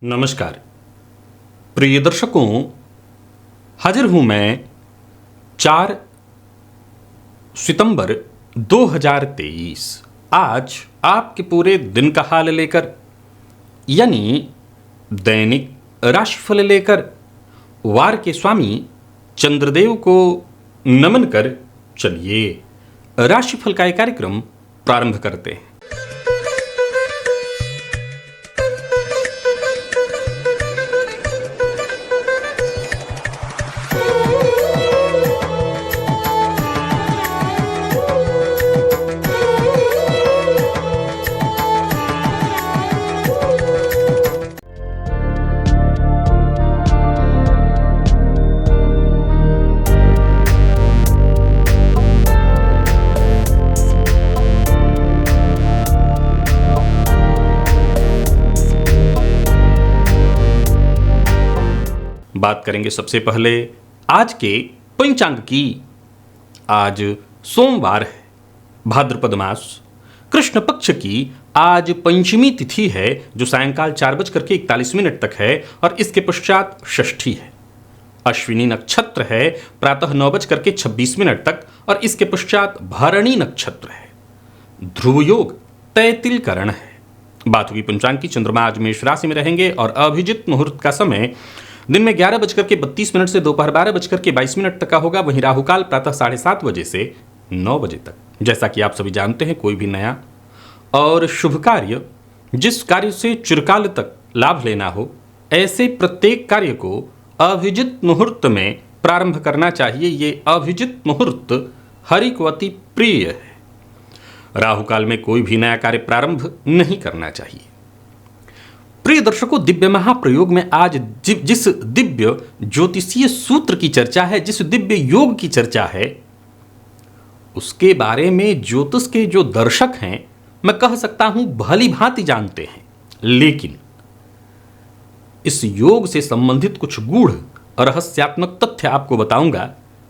नमस्कार प्रिय दर्शकों, हाजिर हूं मैं 4 सितंबर 2023 आज आपके पूरे दिन का हाल लेकर, यानी दैनिक राशिफल लेकर वार के स्वामी चंद्रदेव को नमन कर चलिए राशिफल का एक कार्यक्रम प्रारंभ करते हैं। बात करेंगे सबसे पहले आज के पंचांग की। आज सोमवार है, भाद्रपद मास, कृष्ण पक्ष की आज पंचमी तिथि है जो सायंकाल 4:41 तक है और इसके पश्चात षष्ठी है। अश्विनी नक्षत्र है प्रातः 9:26 तक और इसके पश्चात भरणी नक्षत्र है। ध्रुव योग तैतिल करण है। बात होगी पंचांग की। चंद्रमा आज मेष राशि में रहेंगे और अभिजित मुहूर्त का समय दिन में 11:32 से दोपहर 12:22 तक का होगा। वहीं राहुकाल प्रातः 7:30 बजे से 9 बजे तक। जैसा कि आप सभी जानते हैं, कोई भी नया और शुभ कार्य, जिस कार्य से चिरकाल तक लाभ लेना हो, ऐसे प्रत्येक कार्य को अभिजित मुहूर्त में प्रारंभ करना चाहिए। ये अभिजित मुहूर्त हरि को अति प्रिय है। राहुकाल में कोई भी नया कार्य प्रारंभ नहीं करना चाहिए। प्रिय दर्शकों, दिव्य महाप्रयोग में आज जिस दिव्य ज्योतिषीय सूत्र की चर्चा है, जिस दिव्य योग की चर्चा है, उसके बारे में ज्योतिष के जो दर्शक हैं, मैं कह सकता हूं भली भांति जानते हैं। लेकिन इस योग से संबंधित कुछ गूढ़ और रहस्यात्मक तथ्य आपको बताऊंगा,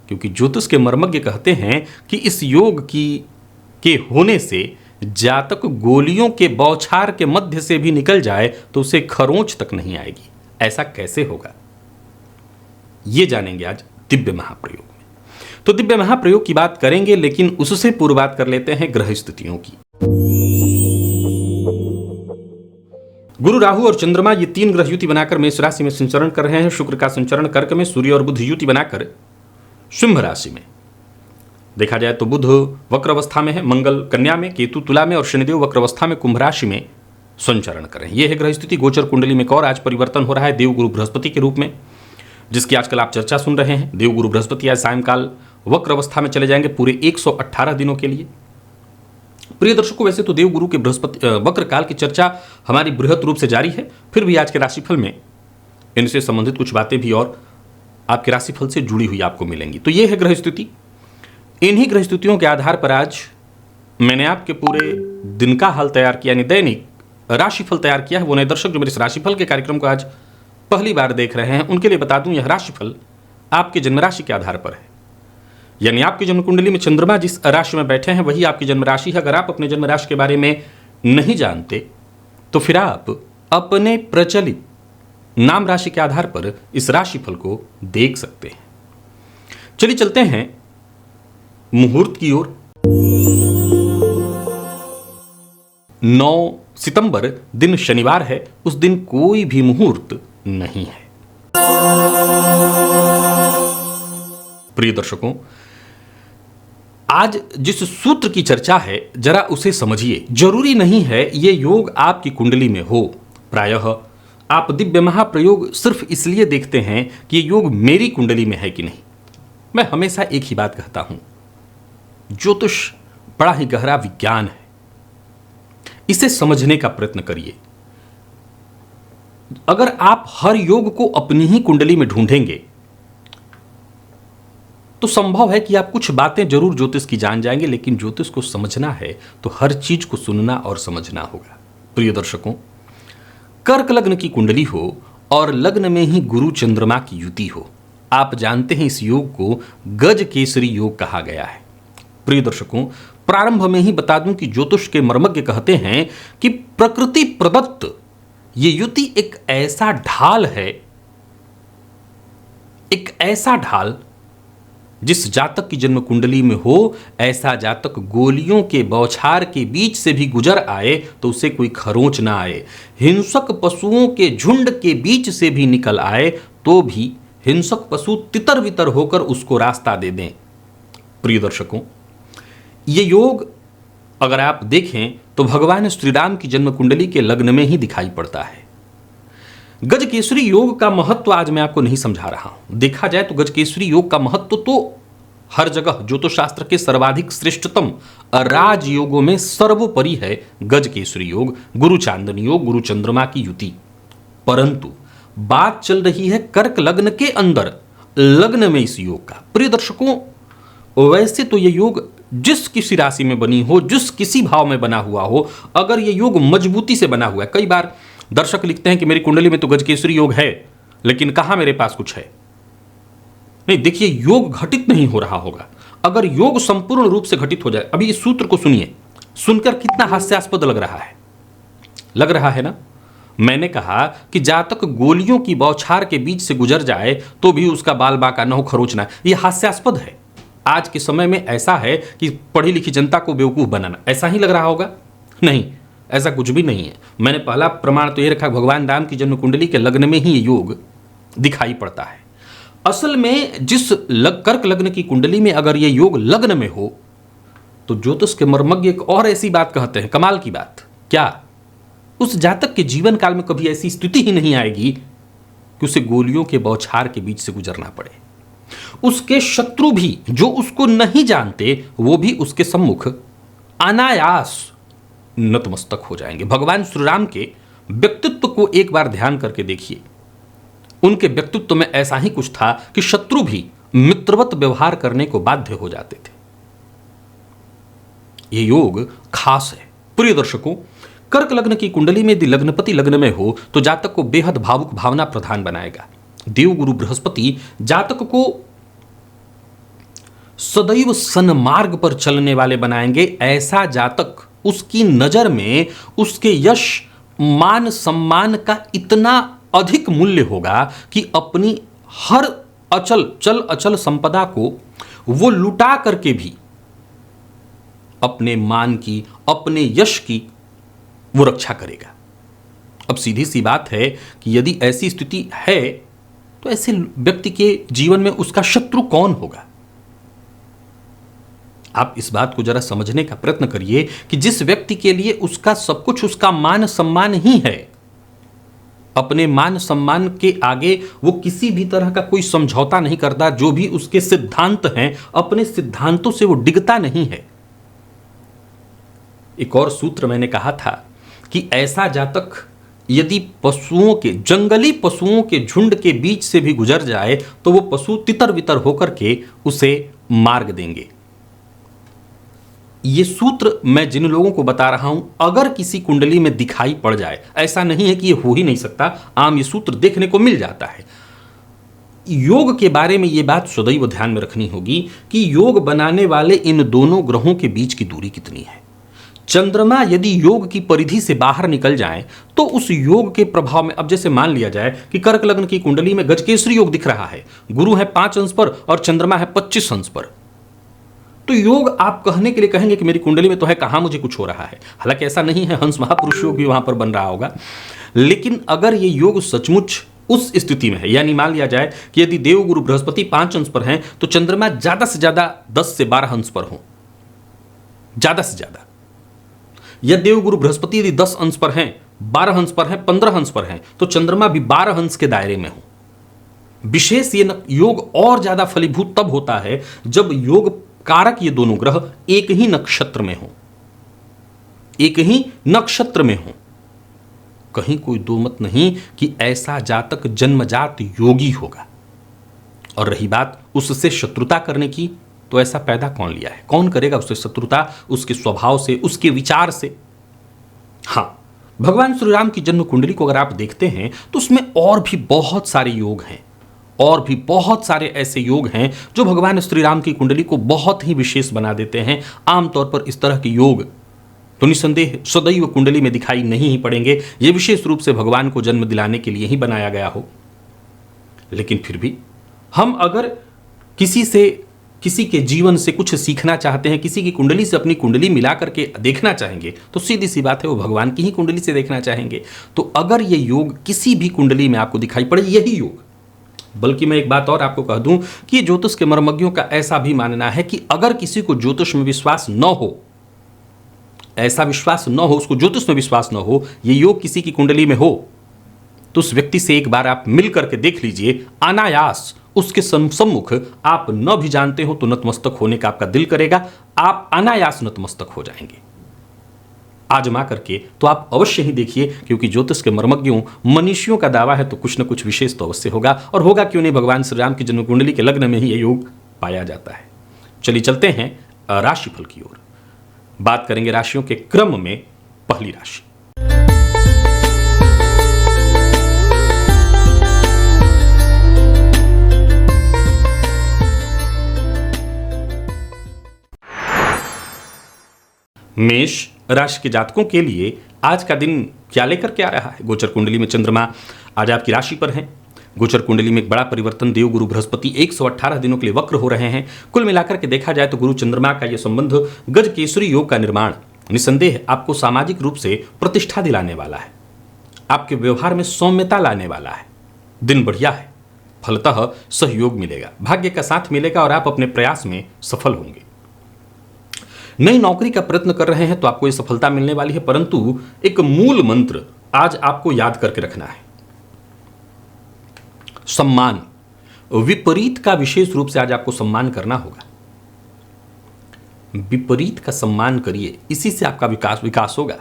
क्योंकि ज्योतिष के मर्मज्ञ कहते हैं कि इस योग के होने से जातक गोलियों के बौछार के मध्य से भी निकल जाए तो उसे खरोंच तक नहीं आएगी। ऐसा कैसे होगा, ये जानेंगे आज दिव्य महाप्रयोग में। तो दिव्य महाप्रयोग की बात करेंगे, लेकिन उससे पूर्व बात कर लेते हैं ग्रह स्थितियों की। गुरु, राहु और चंद्रमा ये 3 ग्रह युति बनाकर मेष राशि में संचरण कर रहे हैं। शुक्र का संचरण कर्क में, सूर्य और बुध युति बनाकर सिंह राशि में। देखा जाए तो बुध वक्र अवस्था में है, मंगल कन्या में, केतु तुला में और शनिदेव वक्र अवस्था में कुंभ राशि में संचरण करें। यह है ग्रह स्थिति। गोचर कुंडली में और आज परिवर्तन हो रहा है देवगुरु बृहस्पति के रूप में, जिसकी आजकल आप चर्चा सुन रहे हैं। देवगुरु बृहस्पति आज सायंकाल वक्र अवस्था में चले जाएंगे पूरे 118 दिनों के लिए। प्रिय दर्शकों, वैसे तो देवगुरु के बृहस्पति वक्र काल की चर्चा हमारी बृहत रूप से जारी है, फिर भी आज के राशिफल में इनसे संबंधित कुछ बातें भी और आपके राशिफल से जुड़ी हुई आपको मिलेंगी। तो यह है ग्रह स्थिति। इन्हीं ग्रह स्थितियों के आधार पर आज मैंने आपके पूरे दिन का हाल तैयार किया, यानी दैनिक राशिफल तैयार किया है। वो नए दर्शक जो मेरे इस राशिफल के कार्यक्रम को आज पहली बार देख रहे हैं, उनके लिए बता दूं, यह राशिफल आपके जन्म राशि के आधार पर है। यानी आपकी जन्म कुंडली में चंद्रमा जिस राशि में बैठे हैं वही आपकी जन्म राशि है। अगर आप अपने जन्म राशि के बारे में नहीं जानते तो फिर आप अपने प्रचलित नाम राशि के आधार पर इस राशिफल को देख सकते हैं। चलिए चलते हैं मुहूर्त की ओर। 9 सितंबर दिन शनिवार है। उस दिन कोई भी मुहूर्त नहीं है। प्रिय दर्शकों, आज जिस सूत्र की चर्चा है जरा उसे समझिए। जरूरी नहीं है ये योग आपकी कुंडली में हो। प्रायः आप दिव्य महाप्रयोग सिर्फ इसलिए देखते हैं कि ये योग मेरी कुंडली में है कि नहीं। मैं हमेशा एक ही बात कहता हूं, ज्योतिष बड़ा ही गहरा विज्ञान है। इसे समझने का प्रयत्न करिए। अगर आप हर योग को अपनी ही कुंडली में ढूंढेंगे तो संभव है कि आप कुछ बातें जरूर ज्योतिष की जान जाएंगे, लेकिन ज्योतिष को समझना है तो हर चीज को सुनना और समझना होगा। प्रिय दर्शकों, कर्क लग्न की कुंडली हो और लग्न में ही गुरु चंद्रमा की युति हो, आप जानते हैं इस योग को गज केसरी योग कहा गया है। प्रिय दर्शकों, प्रारंभ में ही बता दूं कि ज्योतिष के मर्मज्ञ कहते हैं कि प्रकृति प्रदत्त ये युति एक ऐसा ढाल है, एक ऐसा ढाल जिस जातक की जन्म कुंडली में हो, ऐसा जातक गोलियों के बौछार के बीच से भी गुजर आए तो उसे कोई खरोंच ना आए, हिंसक पशुओं के झुंड के बीच से भी निकल आए तो भी हिंसक पशु तितर वितर होकर उसको रास्ता दे दें। प्रिय दर्शकों, ये योग अगर आप देखें तो भगवान श्री राम की जन्म कुंडली के लग्न में ही दिखाई पड़ता है। गजकेसरी योग का महत्व आज मैं आपको नहीं समझा रहा हूं। देखा जाए तो गजकेसरी योग का महत्व तो हर जगह, ज्योतिष शास्त्र के सर्वाधिक श्रेष्ठतम राजयोगों में सर्वोपरि है गजकेसरी योग, गुरु चांदनी योग, गुरु चंद्रमा की युति। परंतु बात चल रही है कर्क लग्न के अंदर, लग्न में इस योग का। प्रिय दर्शकों, वैसे तो यह योग जिस किसी राशि में बनी हो, जिस किसी भाव में बना हुआ हो, अगर यह योग मजबूती से बना हुआ है, कई बार दर्शक लिखते हैं कि मेरी कुंडली में तो गजकेसरी योग है लेकिन कहां मेरे पास कुछ है। नहीं, देखिए, योग घटित नहीं हो रहा होगा। अगर योग संपूर्ण रूप से घटित हो जाए, अभी इस सूत्र को सुनिए, सुनकर कितना हास्यास्पद लग रहा है, लग रहा है ना। मैंने कहा कि जातक गोलियों की बौछार के बीच से गुजर जाए तो भी उसका बाल बाका न हो, खरोचना, यह हास्यास्पद है। आज के समय में ऐसा है कि पढ़ी लिखी जनता को बेवकूफ बनाना, ऐसा ही लग रहा होगा। नहीं, ऐसा कुछ भी नहीं है। मैंने पहला प्रमाण तो ये रखा, भगवान राम की जन्म कुंडली के लग्न में ही ये योग दिखाई पड़ता है। असल में जिस कर्क लग्न की कुंडली में अगर ये योग लग्न में हो तो ज्योतिष के मर्मज्ञ एक और ऐसी बात कहते हैं, कमाल की बात। क्या? उस जातक के जीवन काल में कभी ऐसी स्थिति ही नहीं आएगी कि उसे गोलियों के बौछार के बीच से गुजरना पड़े। उसके शत्रु भी जो उसको नहीं जानते वो भी उसके सम्मुख अनायास नतमस्तक हो जाएंगे। भगवान श्री राम के व्यक्तित्व को एक बार ध्यान करके देखिए। उनके व्यक्तित्व में ऐसा ही कुछ था कि शत्रु भी मित्रवत व्यवहार करने को बाध्य हो जाते थे। यह योग खास है। प्रिय दर्शकों, कर्क लग्न की कुंडली में यदि लग्नपति लग्न में हो तो जातक को बेहद भावुक भावना प्रधान बनाएगा। देवगुरु बृहस्पति जातक को सदैव सन्मार्ग पर चलने वाले बनाएंगे। ऐसा जातक, उसकी नजर में उसके यश मान सम्मान का इतना अधिक मूल्य होगा कि अपनी हर चल अचल संपदा को वो लुटा करके भी अपने मान की, अपने यश की वो रक्षा करेगा। अब सीधी सी बात है कि यदि ऐसी स्थिति है तो ऐसे व्यक्ति के जीवन में उसका शत्रु कौन होगा? आप इस बात को जरा समझने का प्रयत्न करिए कि जिस व्यक्ति के लिए उसका सब कुछ, उसका मान सम्मान ही है, अपने मान सम्मान के आगे वो किसी भी तरह का कोई समझौता नहीं करता, जो भी उसके सिद्धांत हैं अपने सिद्धांतों से वो डिगता नहीं है। एक और सूत्र मैंने कहा था कि ऐसा जातक यदि पशुओं के, जंगली पशुओं के झुंड के बीच से भी गुजर जाए तो वो पशु तितर वितर होकर के उसे मार्ग देंगे। ये सूत्र मैं जिन लोगों को बता रहा हूं, अगर किसी कुंडली में दिखाई पड़ जाए, ऐसा नहीं है कि ये हो ही नहीं सकता, आम ये सूत्र देखने को मिल जाता है। योग के बारे में ये बात सदैव ध्यान में रखनी होगी कि योग बनाने वाले इन दोनों ग्रहों के बीच की दूरी कितनी है। चंद्रमा यदि योग की परिधि से बाहर निकल जाए तो उस योग के प्रभाव में, अब जैसे मान लिया जाए कि कर्क लग्न की कुंडली में गजकेसरी योग दिख रहा है, गुरु है 5 अंश पर और चंद्रमा है 25 अंश पर, तो योग आप कहने के लिए कहेंगे कि मेरी कुंडली में तो है, कहां मुझे कुछ हो रहा है। हालांकि ऐसा नहीं है, हंस महापुरुष योग भी वहां पर बन रहा होगा। लेकिन अगर ये योग सचमुच उस स्थिति में है, यानी मान लिया जाए कि यदि देवगुरु बृहस्पति 5 अंश पर हैं तो चंद्रमा ज्यादा से ज्यादा 10 से 12 अंश पर हो, ज्यादा से ज्यादा। या देवगुरु बृहस्पति यदि 10 अंश पर हैं, 12 अंश पर हैं, 15 अंश पर हैं, तो चंद्रमा भी 12 अंश के दायरे में हो। विशेष ये योग और ज्यादा फलीभूत तब होता है जब योग कारक ये दोनों ग्रह एक ही नक्षत्र में हो, एक ही नक्षत्र में हो। कहीं कोई दो मत नहीं कि ऐसा जातक जन्मजात योगी होगा। और रही बात उससे शत्रुता करने की, तो ऐसा पैदा कौन लिया है? कौन करेगा उससे शत्रुता? उसके स्वभाव से, उसके विचार से। हां, भगवान श्री राम की जन्म कुंडली को अगर आप देखते हैं तो उसमें और भी बहुत सारे योग हैं, और भी बहुत सारे ऐसे योग हैं जो भगवान श्री राम की कुंडली को बहुत ही विशेष बना देते हैं। आमतौर पर इस तरह के योग तो निसंदेह सदैव कुंडली में दिखाई नहीं ही पड़ेंगे, ये विशेष रूप से भगवान को जन्म दिलाने के लिए ही बनाया गया हो। लेकिन फिर भी हम अगर किसी के जीवन से कुछ सीखना चाहते हैं, किसी की कुंडली से अपनी कुंडली मिला करके देखना चाहेंगे, तो सीधी सी बात है वो भगवान की ही कुंडली से देखना चाहेंगे। तो अगर ये योग किसी भी कुंडली में आपको दिखाई पड़े, यही योग, बल्कि मैं एक बात और आपको कह दूं कि ज्योतिष के मर्मज्ञों का ऐसा भी मानना है कि अगर किसी को ज्योतिष में विश्वास न हो, ऐसा विश्वास न हो, उसको ज्योतिष में विश्वास न हो, ये योग किसी की कुंडली में हो, तो उस व्यक्ति से एक बार आप मिल करके देख लीजिए, अनायास उसके सम्मुख आप न भी जानते हो तो नतमस्तक होने का आपका दिल करेगा, आप अनायास नतमस्तक हो जाएंगे। आजमा करके तो आप अवश्य ही देखिए, क्योंकि ज्योतिष के मर्मज्ञों मनीषियों का दावा है तो कुछ न कुछ विशेष तो अवश्य होगा, और होगा क्यों नहीं, भगवान श्री राम की जन्म कुंडली के लग्न में ही यह योग पाया जाता है। चलिए चलते हैं राशिफल की ओर। बात करेंगे राशियों के क्रम में। पहली राशि मेष राशि के जातकों के लिए आज का दिन क्या लेकर के आ रहा है। गोचर कुंडली में चंद्रमा आज आपकी राशि पर हैं। गोचर कुंडली में एक बड़ा परिवर्तन, देव गुरु बृहस्पति 118 दिनों के लिए वक्र हो रहे हैं। कुल मिलाकर के देखा जाए तो गुरु चंद्रमा का यह संबंध गज केसरी योग का निर्माण निसंदेह आपको सामाजिक रूप से प्रतिष्ठा दिलाने वाला है, आपके व्यवहार में सौम्यता लाने वाला है। दिन बढ़िया है, फलतः सहयोग मिलेगा, भाग्य का साथ मिलेगा और आप अपने प्रयास में सफल होंगे। नई नौकरी का प्रयत्न कर रहे हैं तो आपको यह सफलता मिलने वाली है, परंतु एक मूल मंत्र आज आपको याद करके रखना है, सम्मान। विपरीत का विशेष रूप से आज आपको सम्मान करना होगा। विपरीत का सम्मान करिए, इसी से आपका विकास होगा।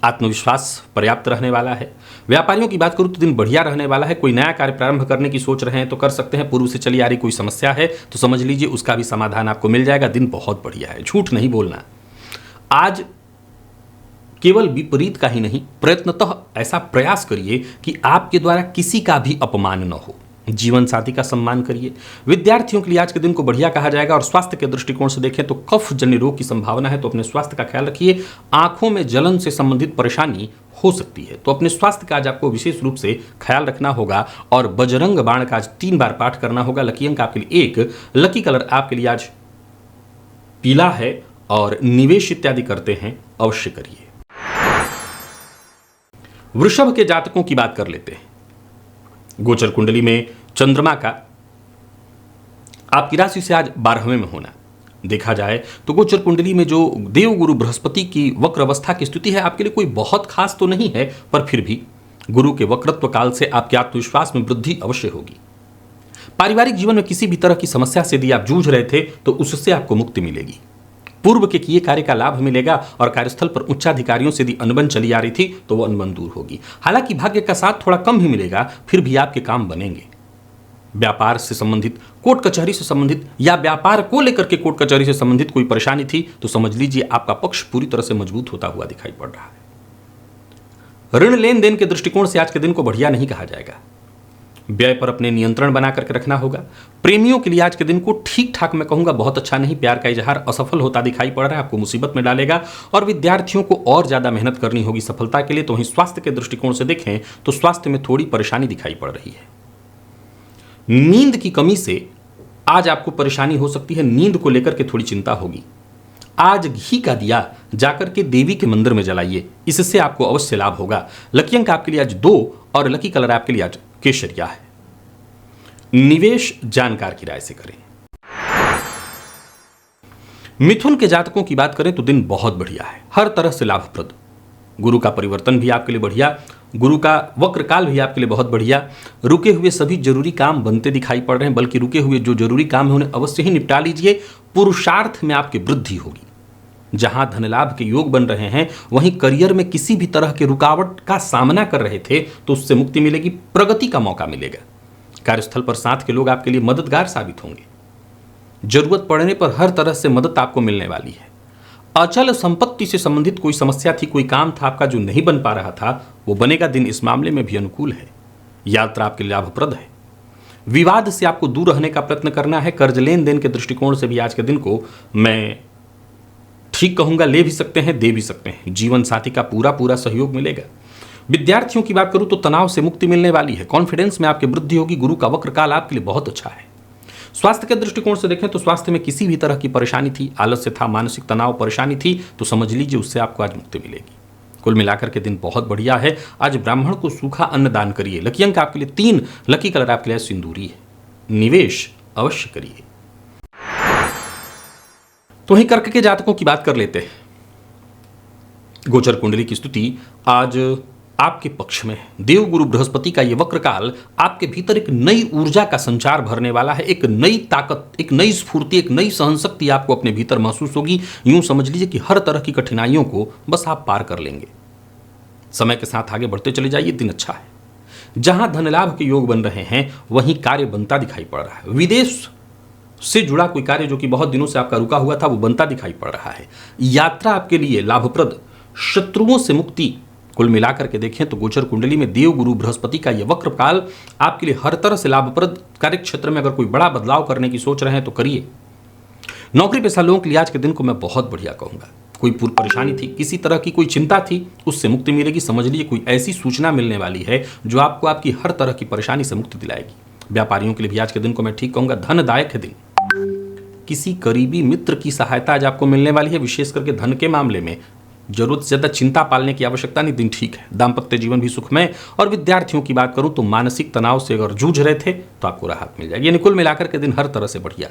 आत्मविश्वास पर्याप्त रहने वाला है। व्यापारियों की बात करूं तो दिन बढ़िया रहने वाला है। कोई नया कार्य प्रारंभ करने की सोच रहे हैं तो कर सकते हैं। पूर्व से चली आ रही कोई समस्या है तो समझ लीजिए उसका भी समाधान आपको मिल जाएगा। दिन बहुत बढ़िया है, झूठ नहीं बोलना। आज केवल विपरीत का ही नहीं, प्रयत्नतः ऐसा प्रयास करिए कि आपके द्वारा किसी का भी अपमान न हो। जीवन साथी का सम्मान करिए। विद्यार्थियों के लिए आज के दिन को बढ़िया कहा जाएगा। और स्वास्थ्य के दृष्टिकोण से देखें तो कफ जन्य रोग की संभावना है, तो अपने स्वास्थ्य का ख्याल रखिए। आंखों में जलन से संबंधित परेशानी हो सकती है, तो अपने स्वास्थ्य का आज आपको विशेष रूप से ख्याल रखना होगा। और बजरंग बाण का आज 3 बार पाठ करना होगा। लकी अंक आपके लिए 1, लकी कलर आपके लिए आज पीला है। और निवेश इत्यादि करते हैं अवश्य करिए। वृषभ के जातकों की बात कर लेते हैं। गोचर कुंडली में चंद्रमा का आपकी राशि से आज 12वें में होना देखा जाए तो गोचर कुंडली में जो देव गुरु बृहस्पति की वक्र अवस्था की स्थिति है आपके लिए कोई बहुत खास तो नहीं है, पर फिर भी गुरु के वक्रत्व काल से आपके आत्मविश्वास में वृद्धि अवश्य होगी। पारिवारिक जीवन में किसी भी तरह की समस्या से यदि आप जूझ रहे थे तो उससे आपको मुक्ति मिलेगी। पूर्व के किए कार्य का लाभ मिलेगा। और कार्यस्थल पर उच्चाधिकारियों से यदि अनबन चली आ रही थी तो वो अनबन दूर होगी। हालांकि भाग्य का साथ थोड़ा कम ही मिलेगा, फिर भी आपके काम बनेंगे। व्यापार से संबंधित, कोर्ट कचहरी से संबंधित या व्यापार को लेकर के कोर्ट कचहरी से संबंधित कोई परेशानी थी तो समझ लीजिए आपका पक्ष पूरी तरह से मजबूत होता हुआ दिखाई पड़ रहा है। ऋण लेन देन के दृष्टिकोण से आज के दिन को बढ़िया नहीं कहा जाएगा। व्यय पर अपने नियंत्रण बना करके रखना होगा। प्रेमियों के लिए आज के दिन को ठीक ठाक मैं कहूंगा बहुत अच्छा नहीं। प्यार का इजहार असफल होता दिखाई पड़ रहा है, आपको मुसीबत में डालेगा। और विद्यार्थियों को और ज्यादा मेहनत करनी होगी सफलता के लिए। तो वहीं स्वास्थ्य के दृष्टिकोण से देखें तो स्वास्थ्य में थोड़ी परेशानी दिखाई पड़ रही है। नींद की कमी से आज आपको परेशानी हो सकती है। नींद को लेकर के थोड़ी चिंता होगी। आज घी का दिया जाकर के देवी के मंदिर में जलाइए, इससे आपको अवश्य लाभ होगा। लकी अंक आपके लिए आज 2 और लकी कलर आपके लिए आज केशरिया है। निवेश जानकार की राय से करें। मिथुन के जातकों की बात करें तो दिन बहुत बढ़िया है, हर तरह से लाभप्रद। गुरु का परिवर्तन भी आपके लिए बढ़िया, गुरु का वक्र काल भी आपके लिए बहुत बढ़िया। रुके हुए सभी जरूरी काम बनते दिखाई पड़ रहे हैं, बल्कि रुके हुए जो जरूरी काम है उन्हें अवश्य ही निपटा लीजिए। पुरुषार्थ में आपकी वृद्धि होगी। जहां धन लाभ के योग बन रहे हैं वहीं करियर में किसी भी तरह के रुकावट का सामना कर रहे थे तो उससे मुक्ति मिलेगी, प्रगति का मौका मिलेगा। कार्यस्थल पर साथ के लोग आपके लिए मददगार साबित होंगे। जरूरत पड़ने पर हर तरह से मदद आपको मिलने वाली है। अचल संपत्ति से संबंधित कोई समस्या थी, कोई काम था आपका जो नहीं बन पा रहा था, वो बनेगा। दिन इस मामले में भी अनुकूल है। यात्रा आपके लिए लाभप्रद है। विवाद से आपको दूर रहने का प्रयत्न करना है। कर्ज लेन देन के दृष्टिकोण से भी आज के दिन को मैं ठीक कहूंगा, ले भी सकते हैं, दे भी सकते हैं। जीवन साथी का पूरा पूरा सहयोग मिलेगा। विद्यार्थियों की बात करूं तो तनाव से मुक्ति मिलने वाली है। कॉन्फिडेंस में आपकी वृद्धि होगी। गुरु का वक्र काल आपके लिए बहुत अच्छा है। स्वास्थ्य के दृष्टिकोण से देखें तो स्वास्थ्य में किसी भी तरह की परेशानी थी, आलस्य था, मानसिक तनाव, परेशानी थी, तो समझ लीजिए उससे आपको आज मुक्ति मिलेगी। कुल मिलाकर के दिन बहुत बढ़िया है। आज ब्राह्मण को सूखा अन्न दान करिए। लकी अंक आपके लिए 3, लकी कलर आपके लिए सिंदूरी है। निवेश अवश्य करिए। तो वहीं कर्क के जातकों की बात कर लेते हैं। गोचर कुंडली की स्थिति आज आपके पक्ष में है। देव गुरु बृहस्पति का यह वक्र काल आपके भीतर एक नई ऊर्जा का संचार भरने वाला है। एक नई ताकत, एक नई स्फूर्ति, एक नई सहनशक्ति आपको अपने भीतर महसूस होगी। यूं समझ लीजिए कि हर तरह की कठिनाइयों को बस आप पार कर लेंगे। समय के साथ आगे बढ़ते चले जाइए। दिन अच्छा है। जहां धन लाभ के योग बन रहे हैं वहीं कार्य बनता दिखाई पड़ रहा है। विदेश से जुड़ा कोई कार्य जो कि बहुत दिनों से आपका रुका हुआ था वो बनता दिखाई पड़ रहा है। यात्रा आपके लिए लाभप्रद, शत्रुओं से मुक्ति। कुल मिलाकर के देखें तो गोचर कुंडली में देव गुरु बृहस्पति का यह वक्र काल आपके लिए हर तरह से लाभप्रद। कार्य क्षेत्र में अगर कोई बड़ा बदलाव करने की सोच रहे हैं तो करिए। नौकरी पेशा लोगों के लिए आज के दिन को मैं बहुत बढ़िया कहूंगा। कोई पूर्व परेशानी थी, किसी तरह की कोई चिंता थी, उससे मुक्ति मिलेगी। समझ लीजिए कोई ऐसी सूचना मिलने वाली है जो आपको आपकी हर तरह की परेशानी से मुक्ति दिलाएगी। व्यापारियों के लिए भी आज के दिन को मैं ठीक कहूंगा, धनदायक है दिन। किसी करीबी मित्र की सहायता आज आपको मिलने वाली है। विशेष करके धन के मामले में जरूरत से ज्यादा चिंता पालने की आवश्यकता नहीं। दिन ठीक है। दाम्पत्य जीवन भी सुखमय। और विद्यार्थियों की बात करूं तो मानसिक तनाव से अगर जूझ रहे थे तो आपको राहत मिल जाएगी। यानी कुल मिलाकर के दिन हर तरह से बढ़िया।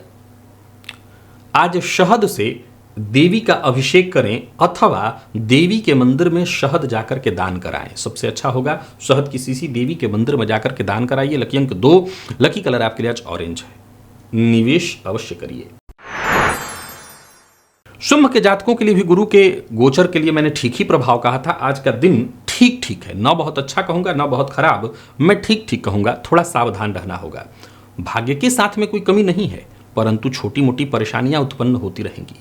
आज शहद से देवी का अभिषेक करें अथवा देवी के मंदिर में शहद जाकर के दान कराएं, सबसे अच्छा होगा। शहद की शीशी देवी के मंदिर में जाकर के दान कराइए। लकी अंक 2, लकी कलर आपके लिए आज ऑरेंज है। निवेश अवश्य करिए। सिंह के जातकों के लिए भी गुरु के गोचर के लिए मैंने ठीक ही प्रभाव कहा था। आज का दिन ठीक ठीक है। न बहुत अच्छा कहूंगा, न बहुत खराब, मैं ठीक ठीक कहूंगा। थोड़ा सावधान रहना होगा। भाग्य के साथ में कोई कमी नहीं है, परंतु छोटी मोटी परेशानियां उत्पन्न होती रहेंगी।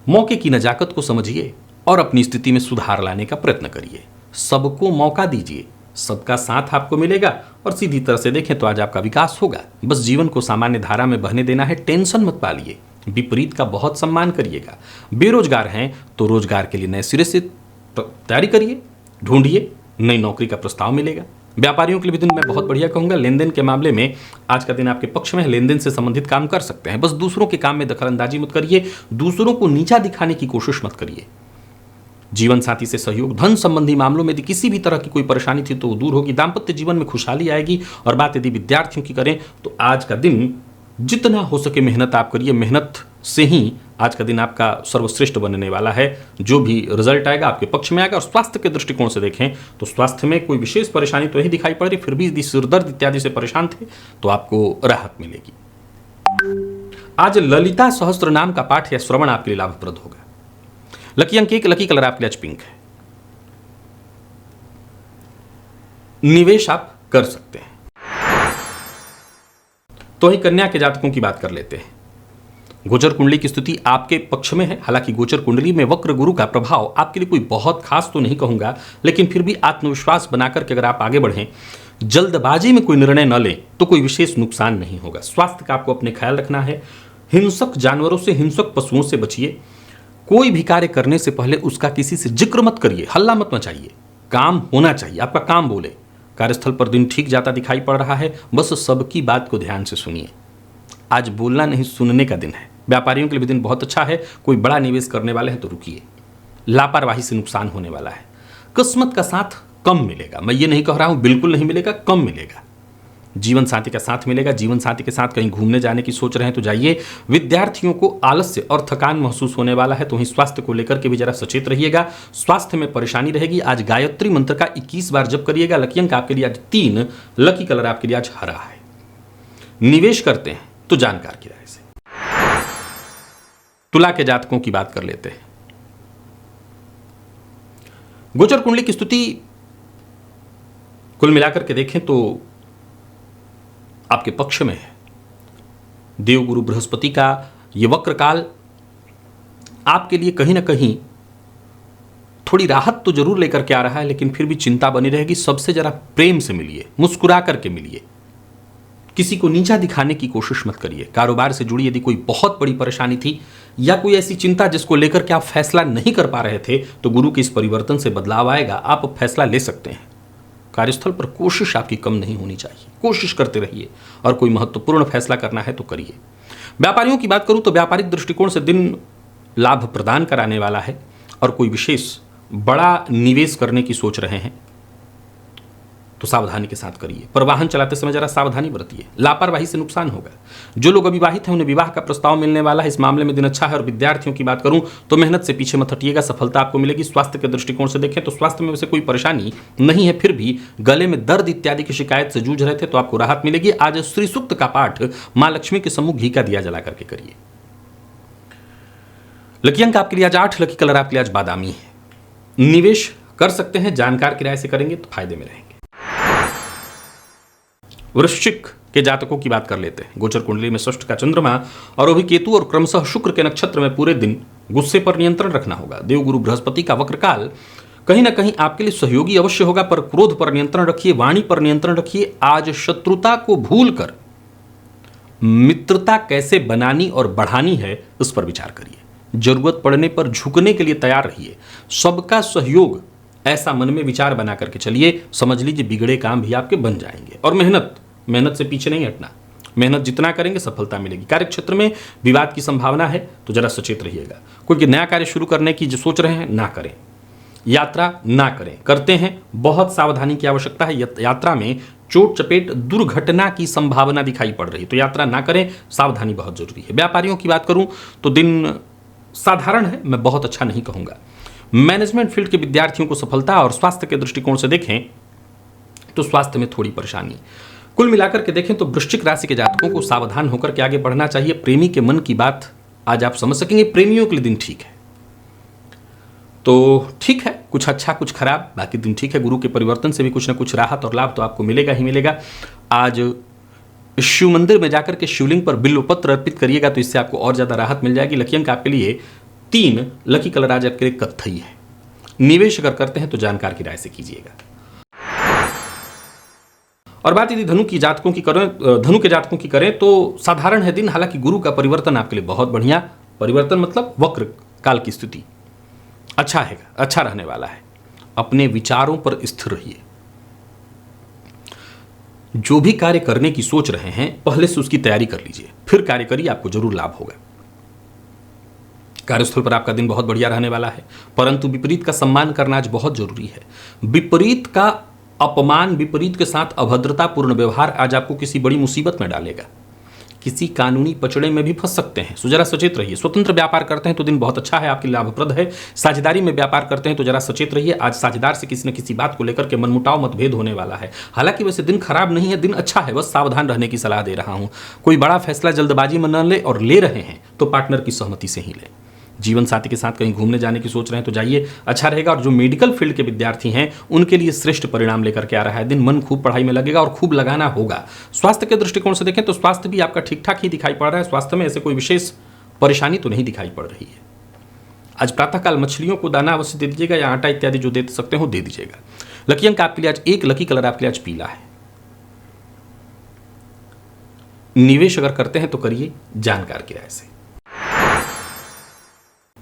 मौके की नजाकत को समझिए और अपनी स्थिति में सुधार लाने का प्रयत्न करिए। सबको मौका दीजिए, सबका साथ आपको मिलेगा। और सीधी तरह से देखें तो आज आपका विकास होगा। बस जीवन को सामान्य धारा में बहने देना है। टेंशन मत पालिए। विपरीत का बहुत सम्मान करिएगा। बेरोजगार हैं तो रोजगार के लिए नए सिरे से तैयारी करिए, ढूंढिए। नई नौकरी का प्रस्ताव मिलेगा। व्यापारियों के लिए भी दिन मैं बहुत बढ़िया कहूंगा। लेन देन के मामले में आज का दिन आपके पक्ष में है। लेन देन से संबंधित काम कर सकते हैं। बस दूसरों के काम में दखलंदाजी मत करिए। दूसरों को नीचा दिखाने की कोशिश मत करिए। जीवन साथी से सहयोग, धन संबंधी मामलों में यदि किसी भी तरह की कोई परेशानी थी तो वो दूर होगी। दाम्पत्य जीवन में खुशहाली आएगी। और बात यदि विद्यार्थियों की करें तो आज का दिन जितना हो सके मेहनत आप करिए। मेहनत से ही आज का दिन आपका सर्वश्रेष्ठ बनने वाला है। जो भी रिजल्ट आएगा आपके पक्ष में आएगा। और स्वास्थ्य के दृष्टिकोण से देखें तो स्वास्थ्य में कोई विशेष परेशानी तो नहीं दिखाई पड़ रही। फिर भी यदि सिरदर्द इत्यादि से परेशान थे तो आपको राहत मिलेगी। आज ललिता सहस्त्र नाम का पाठ या श्रवण आपके लिए लाभप्रद होगा। लकी अंक 1, लकी कलर आपके लिए आज पिंक है। निवेश आप कर सकते हैं। तो ही कन्या के जातकों की बात कर लेते हैं। गोचर कुंडली की स्थिति आपके पक्ष में है। हालांकि गोचर कुंडली में वक्र गुरु का प्रभाव आपके लिए कोई बहुत खास तो नहीं कहूंगा, लेकिन फिर भी आत्मविश्वास बनाकर के अगर आप आगे बढ़ें, जल्दबाजी में कोई निर्णय न लें तो कोई विशेष नुकसान नहीं होगा। स्वास्थ्य का आपको अपने ख्याल रखना है। हिंसक जानवरों से, हिंसक पशुओं से बचिए। कोई भी कार्य करने से पहले उसका किसी से जिक्र मत करिए, हल्ला मत मचाइए। काम होना चाहिए, आपका काम बोले। कार्यस्थल पर दिन ठीक जाता दिखाई पड़ रहा है। बस सबकी बात को ध्यान से सुनिए। आज बोलना नहीं सुनने का दिन है। व्यापारियों के लिए भी दिन बहुत अच्छा है। कोई बड़ा निवेश करने वाले हैं तो रुकिए। लापरवाही से नुकसान होने वाला है। किस्मत का साथ कम मिलेगा। मैं ये नहीं कह रहा हूं बिल्कुल नहीं मिलेगा, कम मिलेगा। जीवन साथी का साथ मिलेगा। जीवन साथी के साथ कहीं घूमने जाने की सोच रहे हैं तो जाइए। विद्यार्थियों को आलस्य और थकान महसूस होने वाला है, तो वहीं स्वास्थ्य को लेकर के भी जरा सचेत रहिएगा। स्वास्थ्य में परेशानी रहेगी। आज गायत्री मंत्र का 21 बार जप करिएगा। लकी अंक आपके लिए आज 3, लकी कलर आपके लिए आज हरा है। निवेश करते हैं तो जानकार की राय से। तुला के जातकों की बात कर लेते हैं। गोचर कुंडली की स्थिति कुल मिलाकर के देखें तो आपके पक्ष में है। देवगुरु बृहस्पति का यह वक्र काल आपके लिए कहीं ना कहीं थोड़ी राहत तो जरूर लेकर के आ रहा है, लेकिन फिर भी चिंता बनी रहेगी। सबसे जरा प्रेम से मिलिए, मुस्कुरा करके मिलिए। किसी को नीचा दिखाने की कोशिश मत करिए। कारोबार से जुड़ी यदि कोई बहुत बड़ी परेशानी थी या कोई ऐसी चिंता जिसको लेकर के आप फैसला नहीं कर पा रहे थे, तो गुरु के इस परिवर्तन से बदलाव आएगा, आप अब फैसला ले सकते हैं। कार्यस्थल पर कोशिश आपकी कम नहीं होनी चाहिए, कोशिश करते रहिए और कोई महत्वपूर्ण फैसला करना है तो करिए। व्यापारियों की बात करूं तो व्यापारिक दृष्टिकोण से दिन लाभ प्रदान कराने वाला है और कोई विशेष बड़ा निवेश करने की सोच रहे हैं तो सावधानी के साथ करिए। पर वाहन चलाते समय जरा सावधानी बरतिए, लापरवाही से नुकसान होगा। जो लोग अविवाहित हैं उन्हें विवाह का प्रस्ताव मिलने वाला है, इस मामले में दिन अच्छा है। और विद्यार्थियों की बात करूं तो मेहनत से पीछे मत हटिएगा, सफलता आपको मिलेगी। स्वास्थ्य के दृष्टिकोण से देखें तो स्वास्थ्य में वैसे कोई परेशानी नहीं है, फिर भी गले में दर्द इत्यादि की शिकायत से जूझ रहे थे तो आपको राहत मिलेगी। आज श्री सूक्त का पाठ मां लक्ष्मी के सम्मुख घी का दिया जला करके करिए। लकी अंक आपके लिए आज 8, लकी कलर आपके लिए आज बादामी है। निवेश कर सकते हैं, जानकार की राय से करेंगे तो फायदे में रहेंगे। वृश्चिक के जातकों की बात कर लेते हैं। गोचर कुंडली में षष्ठ का चंद्रमा और वो भी केतु और क्रमशः शुक्र के नक्षत्र में पूरे दिन गुस्से पर नियंत्रण रखना होगा। देवगुरु बृहस्पति का वक्रकाल कहीं ना कहीं आपके लिए सहयोगी अवश्य होगा, पर क्रोध पर नियंत्रण रखिए, वाणी पर नियंत्रण रखिए। आज शत्रुता को भूलकर मित्रता कैसे बनानी और बढ़ानी है उस पर विचार करिए। जरूरत पड़ने पर झुकने के लिए तैयार रहिए। सबका सहयोग ऐसा मन में विचार बना करके चलिए, समझ लीजिए बिगड़े काम भी आपके बन जाएंगे। और मेहनत से पीछे नहीं हटना, मेहनत जितना करेंगे सफलता मिलेगी। कार्य क्षेत्र में विवाद की संभावना है तो जरा सचेत रहिएगा। कोई नया कार्य शुरू करने की जो सोच रहे हैं ना करें, यात्रा ना करें, करते हैं बहुत सावधानी की आवश्यकता है। यात्रा में चोट चपेट दुर्घटना की संभावना दिखाई पड़ रही तो यात्रा ना करें, सावधानी बहुत जरूरी है। व्यापारियों की बात करूं तो दिन साधारण है, मैं बहुत अच्छा नहीं कहूंगा। मैनेजमेंट फील्ड के विद्यार्थियों को सफलता और स्वास्थ्य के दृष्टिकोण से देखें तो स्वास्थ्य में थोड़ी परेशानी। कुल मिलाकर के देखें तो वृश्चिक राशि के जातकों को सावधान होकर के आगे बढ़ना चाहिए। प्रेमी के मन की बात आज आप समझ सकेंगे। प्रेमियों के लिए दिन ठीक है, तो ठीक है, कुछ अच्छा कुछ खराब, बाकी दिन ठीक है। गुरु के परिवर्तन से भी कुछ ना कुछ राहत और लाभ तो आपको मिलेगा ही मिलेगा। आज शिव मंदिर में जाकर के शिवलिंग पर बिल्व पत्र अर्पित करिएगा तो इससे आपको और ज्यादा राहत मिल जाएगी। लकी अंक आपके लिए 3, लकी कलर आज आपके लिए कत्थई है। निवेश अगर करते हैं तो जानकार की राय से कीजिएगा। और बात यदि धनु के जातकों की करें तो साधारण है दिन, हालांकि गुरु का परिवर्तन आपके लिए बहुत बढ़िया। परिवर्तन मतलब वक्र काल की स्थिति अच्छा है, अच्छा रहने वाला है। अपने विचारों पर स्थिर रहिए। जो भी कार्य करने की सोच रहे हैं पहले से उसकी तैयारी कर लीजिए, फिर कार्य करिए, आपको जरूर लाभ होगा। कार्यस्थल पर आपका दिन बहुत बढ़िया रहने वाला है, परंतु विपरीत का सम्मान करना आज बहुत जरूरी है। विपरीत का अपमान, विपरीत के साथ अभद्रतापूर्ण व्यवहार आज आपको किसी बड़ी मुसीबत में डालेगा। किसी कानूनी पचड़े में भी फंस सकते हैं, सो जरा सचेत रहिए। स्वतंत्र व्यापार करते हैं तो दिन बहुत अच्छा है, आपके लाभप्रद है। साझेदारी में व्यापार करते हैं तो जरा सचेत रहिए। आज साझेदार से किसी न किसी बात को लेकर के मनमुटाव मतभेद होने वाला है। हालांकि वैसे दिन खराब नहीं है, दिन अच्छा है, बस सावधान रहने की सलाह दे रहा हूं। कोई बड़ा फैसला जल्दबाजी में न ले, और ले रहे हैं तो पार्टनर की सहमति से ही लें। जीवन साथी के साथ कहीं घूमने जाने की सोच रहे हैं तो जाइए, अच्छा रहेगा। और जो मेडिकल फील्ड के विद्यार्थी हैं उनके लिए श्रेष्ठ परिणाम लेकर के आ रहा है दिन। मन खूब पढ़ाई में लगेगा और खूब लगाना होगा। स्वास्थ्य के दृष्टिकोण से देखें तो स्वास्थ्य भी आपका ठीक ठाक ही दिखाई पड़ रहा है। स्वास्थ्य में ऐसे कोई विशेष परेशानी तो नहीं दिखाई पड़ रही है। आज प्रातःकाल मछलियों को दाना अवश्य दे दीजिएगा, या आटा इत्यादि जो दे सकते हो दे दीजिएगा। लकी अंक आपके लिए आज 1, लकी कलर आपके लिए आज पीला है। निवेश अगर करते हैं तो करिए जानकार की राय से।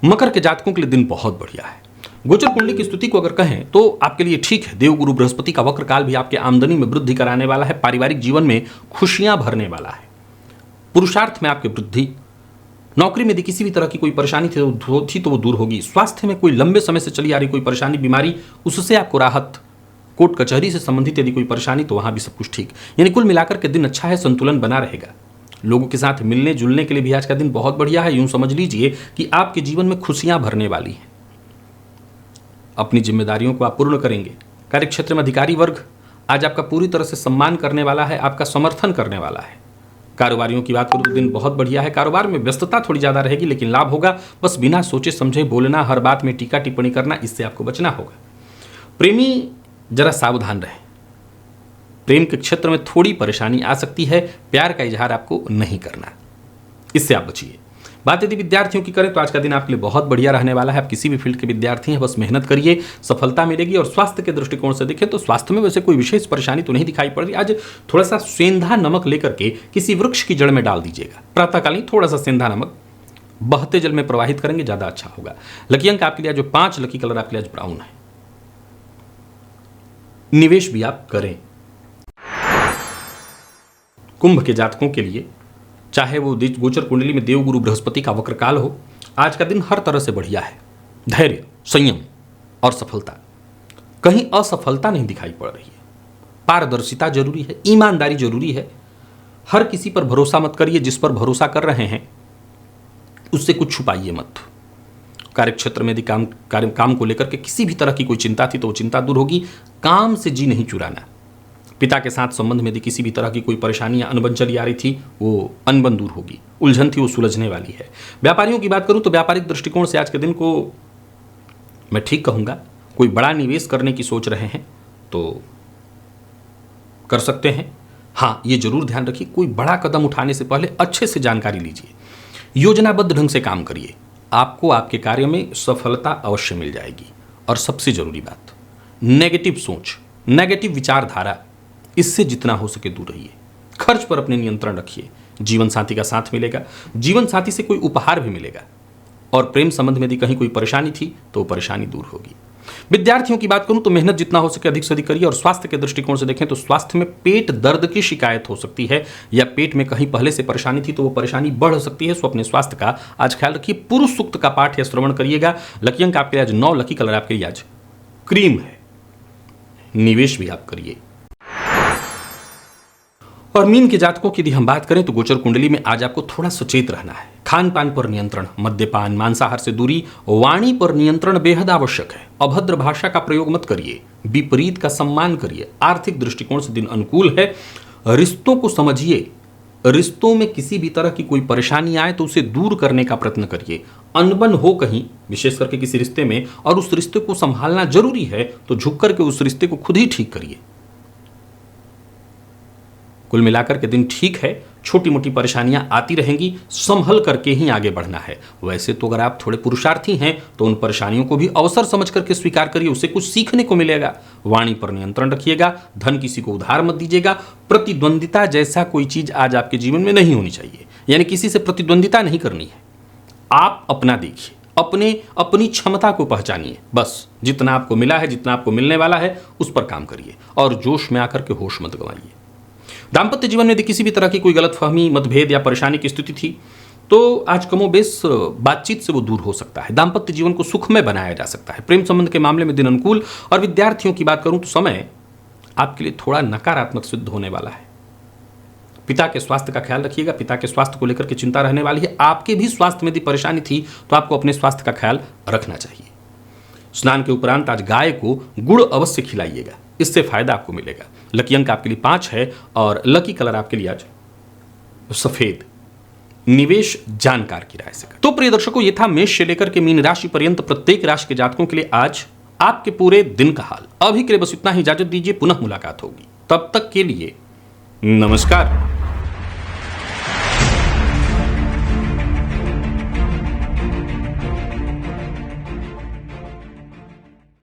मकर के जातकों के लिए दिन बहुत बढ़िया है। गोचर कुंडली की स्थिति को अगर कहें तो आपके लिए ठीक है। देवगुरु बृहस्पति का वक्र काल भी आपके आमदनी में वृद्धि कराने वाला है। पारिवारिक जीवन में खुशियां भरने वाला है। पुरुषार्थ में आपकी वृद्धि। नौकरी में यदि किसी भी तरह की कोई परेशानी थी तो वो दूर होगी। स्वास्थ्य में कोई लंबे समय से चली आ रही कोई परेशानी, बीमारी, उससे आपको राहत। कोर्ट कचहरी से संबंधित यदि कोई परेशानी तो वहां भी सब कुछ ठीक। यानी कुल मिलाकर के दिन अच्छा है, संतुलन बना रहेगा। लोगों के साथ मिलने जुलने के लिए भी आज का दिन बहुत बढ़िया है। यूं समझ लीजिए कि आपके जीवन में खुशियां भरने वाली हैं। अपनी जिम्मेदारियों को आप पूर्ण करेंगे। कार्यक्षेत्र में अधिकारी वर्ग आज आपका पूरी तरह से सम्मान करने वाला है, आपका समर्थन करने वाला है। कारोबारियों की बात करूं तो दिन बहुत बढ़िया है। कारोबार में व्यस्तता थोड़ी ज्यादा रहेगी लेकिन लाभ होगा। बस बिना सोचे समझे बोलना, हर बात में टीका टिप्पणी करना, इससे आपको बचना होगा। प्रेमी जरा सावधान रहे। प्रेम के क्षेत्र में थोड़ी परेशानी आ सकती है। प्यार का इजहार आपको नहीं करना, इससे आप बचिए। बात यदि विद्यार्थियों की करें तो आज का दिन आपके लिए बहुत बढ़िया रहने वाला है। आप किसी भी फील्ड के विद्यार्थी हैं, बस मेहनत करिए, सफलता मिलेगी। और स्वास्थ्य के दृष्टिकोण से देखें तो स्वास्थ्य में वैसे कोई विशेष परेशानी तो नहीं दिखाई पड़ रही। आज थोड़ा सा सेंधा नमक लेकर के किसी वृक्ष की जड़ में डाल दीजिएगा। प्रातःकालीन थोड़ा सा सेंधा नमक बहते जल में प्रवाहित करेंगे, ज्यादा अच्छा होगा। लकी अंक आपके लिए जो 5, लकी कलर आपके लिए आज ब्राउन है। निवेश भी आप करें। कुंभ के जातकों के लिए चाहे वो गोचर कुंडली में देवगुरु बृहस्पति का वक्रकाल हो, आज का दिन हर तरह से बढ़िया है। धैर्य, संयम और सफलता, कहीं असफलता नहीं दिखाई पड़ रही है। पारदर्शिता जरूरी है, ईमानदारी जरूरी है। हर किसी पर भरोसा मत करिए। जिस पर भरोसा कर रहे हैं उससे कुछ छुपाइए मत। कार्यक्षेत्र में यदि काम को लेकर के किसी भी तरह की कोई चिंता थी तो वो चिंता दूर होगी। काम से जी नहीं चुराना। पिता के साथ संबंध में यदि किसी भी तरह की कोई परेशानी या अनबन चली आ रही थी वो अनबन दूर होगी। उलझन थी वो सुलझने वाली है। व्यापारियों की बात करूं तो व्यापारिक दृष्टिकोण से आज के दिन को मैं ठीक कहूंगा। कोई बड़ा निवेश करने की सोच रहे हैं तो कर सकते हैं। हाँ, ये जरूर ध्यान रखिए, कोई बड़ा कदम उठाने से पहले अच्छे से जानकारी लीजिए, योजनाबद्ध ढंग से काम करिए। आपको आपके कार्य में सफलता अवश्य मिल जाएगी। और सबसे जरूरी बात, नेगेटिव सोच, नेगेटिव विचारधारा, इससे जितना हो सके दूर रहिए। खर्च पर अपने नियंत्रण रखिए। जीवन साथी का साथ मिलेगा, जीवन साथी से कोई उपहार भी मिलेगा। और प्रेम संबंध में यदि कहीं कोई परेशानी थी तो वो परेशानी दूर होगी। विद्यार्थियों की बात करूं तो मेहनत जितना हो सके अधिक से अधिक करिए। और स्वास्थ्य के दृष्टिकोण से देखें तो स्वास्थ्य में पेट दर्द की शिकायत हो सकती है या पेट में कहीं पहले से परेशानी थी तो वो परेशानी बढ़ सकती है। सो अपने स्वास्थ्य का आज ख्याल रखिए। पुरुष सूक्त का पाठ या श्रवण करिएगा। लकी अंक आपके आज 9, लकी कलर आपके लिए आज क्रीम है। निवेश भी आप करिए। और मीन के जातकों की यदि हम बात करें तो गोचर कुंडली में आज आपको थोड़ा सचेत रहना है। खान पान पर नियंत्रण, मद्यपान, मांसाहार से दूरी, वाणी पर नियंत्रण बेहद आवश्यक है। अभद्र भाषा का प्रयोग मत करिए। विपरीत का सम्मान करिए। आर्थिक दृष्टिकोण से दिन अनुकूल है। रिश्तों को समझिए। रिश्तों में किसी भी तरह की कोई परेशानी आए तो उसे दूर करने का प्रयत्न करिए। अनबन हो कहीं, विशेष करके किसी रिश्ते में, और उस रिश्ते को संभालना जरूरी है तो झुक करके उस रिश्ते को खुद ही ठीक करिए। कुल मिलाकर के दिन ठीक है। छोटी मोटी परेशानियां आती रहेंगी, संभल करके ही आगे बढ़ना है। वैसे तो अगर आप थोड़े पुरुषार्थी हैं तो उन परेशानियों को भी अवसर समझ करके स्वीकार करिए, उससे कुछ सीखने को मिलेगा। वाणी पर नियंत्रण रखिएगा। धन किसी को उधार मत दीजिएगा। प्रतिद्वंदिता जैसा कोई चीज आज आपके जीवन में नहीं होनी चाहिए, यानी किसी से प्रतिद्वंदिता नहीं करनी है। आप अपना देखिए, अपनी क्षमता को पहचानिए। बस जितना आपको मिला है, जितना आपको मिलने वाला है, उस पर काम करिए और जोश में आकर के होश मत गंवाइए। दाम्पत्य जीवन में यदि किसी भी तरह की कोई गलतफहमी, मतभेद या परेशानी की स्थिति थी तो आज कमोबेश बातचीत से वो दूर हो सकता है। दाम्पत्य जीवन को सुखमय बनाया जा सकता है। प्रेम संबंध के मामले में दिन अनुकूल। और विद्यार्थियों की बात करूं तो समय आपके लिए थोड़ा नकारात्मक सिद्ध होने वाला है। पिता के स्वास्थ्य का ख्याल रखिएगा। पिता के स्वास्थ्य को लेकर के चिंता रहने वाली है। आपके भी स्वास्थ्य में यदि परेशानी थी तो आपको अपने स्वास्थ्य का ख्याल रखना चाहिए। स्नान के उपरांत आज गाय को गुड़ अवश्य खिलाइएगा, इससे फायदा आपको मिलेगा। लकी अंक आपके लिए 5 है और लकी कलर आपके लिए आज सफेद। निवेश जानकार की राय से करें। तो प्रिय दर्शकों, ये था मेष से लेकर के मीन राशि पर्यंत प्रत्येक राशि के जातकों के लिए आज आपके पूरे दिन का हाल। अभी के लिए बस इतना ही, इजाजत दीजिए, पुनः मुलाकात होगी। तब तक के लिए नमस्कार।